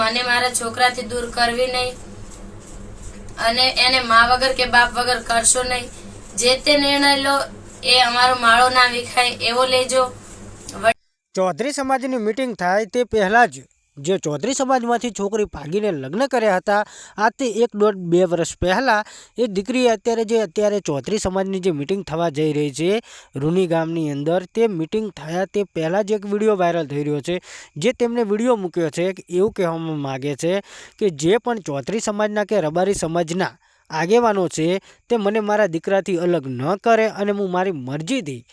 મને મારા છોકરાથી દૂર કરવી નહીં અને એને મા વગર કે બાપ વગર કરશો નહીં। જે તે નિર્ણય લો એ અમારો માળો ના વિખાય એવો લેજો। ચૌધરી સમાજની મીટિંગ થાય તે પહેલાં જ જે ચૌધરી સમાજમાંથી છોકરી ભાગીને લગ્ન કર્યા હતા આજથી 1.5-2 વર્ષ પહેલાં એ દીકરી અત્યારે ચૌધરી સમાજની જે મીટિંગ થવા જઈ રહી છે રૂની ગામની અંદર તે મીટિંગ થયા તે પહેલાં જ એક વિડીયો વાયરલ થઈ રહ્યો છે જે તેમણે વિડીયો મૂક્યો છે કે એવું કહેવામાં માગે છે કે જે પણ ચૌધરી સમાજના કે રબારી સમાજના આગેવાનો છે તે મને મારા દીકરાથી અલગ ન કરે અને હું મારી મરજીથી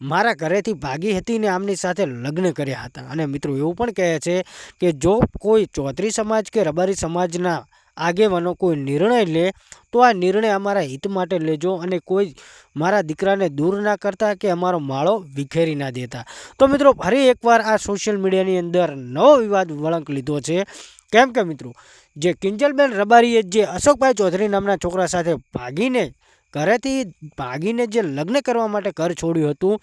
મારા ઘરેથી ભાગી હતી ને આમની સાથે લગ્ન કર્યા હતા। અને મિત્રો એવું પણ કહે છે કે જો કોઈ ચૌધરી સમાજ કે રબારી સમાજના આગેવાનો કોઈ નિર્ણય લે તો આ નિર્ણય અમારા હિત માટે લેજો અને કોઈ મારા દીકરાને દૂર ના કરતા કે અમારો માળો વિખેરી ના દેતા। તો મિત્રો ફરી એકવાર આ સોશિયલ મીડિયાની અંદર નવો વિવાદ વળંક લીધો છે। કેમ કે મિત્રો જે કિંજલબેન રબારીએ જે અશોકભાઈ ચૌધરી નામના છોકરા સાથે ઘરેથી ભાગીને જે લગ્ન કરવા માટે ઘર છોડ્યું હતું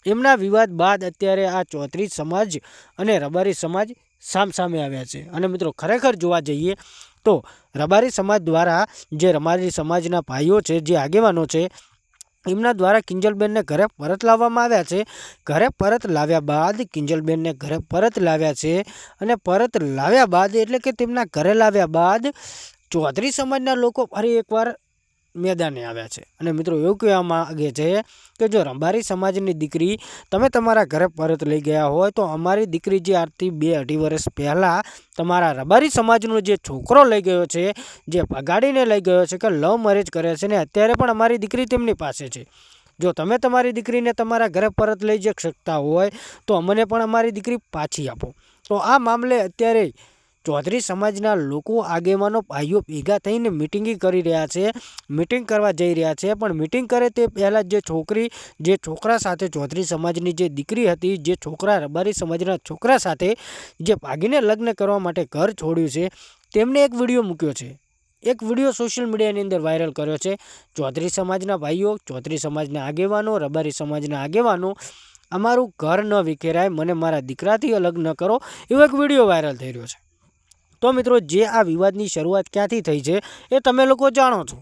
એમના વિવાદ બાદ અત્યારે આ ચૌધરી સમાજ અને રબારી સમાજ સામસામે આવ્યા છે। અને મિત્રો ખરેખર જોવા જઈએ તો રબારી સમાજ દ્વારા જે રબારી સમાજના ભાઈઓ છે જે આગેવાનો છે એમના દ્વારા કિંજલબેનને ઘરે પરત લાવવામાં આવ્યા છે। ઘરે પરત લાવ્યા બાદ કિંજલબેનને ઘરે પરત લાવ્યા છે અને પરત લાવ્યા બાદ એટલે કે તેમના ઘરે લાવ્યા બાદ ચૌધરી સમાજના લોકો ફરી એકવાર મેદાને આવ્યા છે। અને મિત્રો એવું કહેવા માગે છે કે જો રબારી સમાજની દીકરી તમે તમારા ઘરે પરત લઈ ગયા હોય તો અમારી દીકરી જે આજથી 2-2.5 વર્ષ પહેલાં તમારા રબારી સમાજનો જે છોકરો લઈ ગયો છે જે ભગાડીને લઈ ગયો છે કે લવ મેરેજ કરે છે ને અત્યારે પણ અમારી દીકરી તેમની પાસે છે। જો તમે તમારી દીકરીને તમારા ઘરે પરત લઈ જઈ શકતા હોય તો અમને પણ અમારી દીકરી પાછી આપો। તો આ મામલે અત્યારે ચૌધરી સમાજના લોકો આગેવાનો ભાઈઓ ભેગા થઈને મિટિંગ કરી રહ્યા છે, મિટિંગ કરવા જઈ રહ્યા છે। પણ મિટિંગ કરે તે પહેલાં જે છોકરા સાથે ચૌધરી સમાજની જે દીકરી હતી જે છોકરા રબારી સમાજના છોકરા સાથે જે ભાગીને લગ્ન કરવા માટે ઘર છોડ્યું છે તેમને એક વિડીયો મૂક્યો છે। એક વિડીયો સોશિયલ મીડિયાની અંદર વાયરલ કર્યો છે। ચૌધરી સમાજના ભાઈઓ, ચૌધરી સમાજના આગેવાનો, રબારી સમાજના આગેવાનો, અમારું ઘર ન વિખેરાય, મને મારા દીકરાથી અલગ ન કરો, એવો એક વિડીયો વાયરલ થઈ રહ્યો છે। તો મિત્રો જે આ વિવાદની શરૂઆત ક્યાંથી થઈ છે એ તમે લોકો જાણો છો।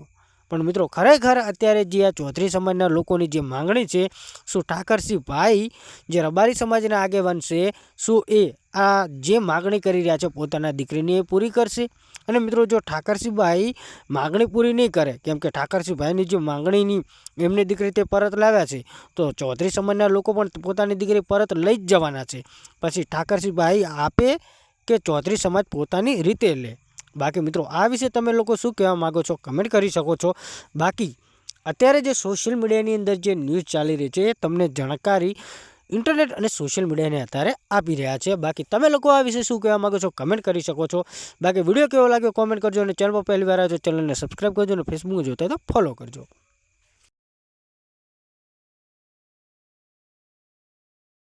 પણ મિત્રો ખરેખર અત્યારે જે આ ચૌધરી સમાજના લોકોની જે માંગણી છે શું ઠાકરસિંહભાઈ જે રબારી સમાજના આગેવાન છે શું એ આ જે માગણી કરી રહ્યા છે પોતાના દીકરીની એ પૂરી કરશે? અને મિત્રો જો ઠાકરસિંહભાઈ માગણી પૂરી નહીં કરે કેમ કે ઠાકરસિંહભાઈની જે માગણીની એમની દીકરી તે પરત લાવ્યા છે તો ચૌધરી સમાજના લોકો પણ પોતાની દીકરી પરત લઈ જ જવાના છે। પછી ઠાકરસિંહભાઈ આપે કે ચૌધરી સમાજ પોતાની રીતે લે। બાકી મિત્રો આ વિશે તમે લોકો શું કહેવા માગો છો કમેન્ટ કરી શકો છો। બાકી અત્યારે જે સોશિયલ મીડિયાની અંદર જે ન્યૂઝ ચાલી રહી છે એ તમને જાણકારી ઇન્ટરનેટ અને સોશિયલ મીડિયાને અત્યારે આપી રહ્યા છે। બાકી તમે લોકો આ વિશે શું કહેવા માગો છો કમેન્ટ કરી શકો છો। બાકી વિડીયો કેવો લાગ્યો કોમેન્ટ કરજો અને ચેનલ પર પહેલી વાર આવ્યો તો ચેનલને સબસ્ક્રાઈબ કરજો અને ફેસબુક જોતા હોય તો ફોલો કરજો।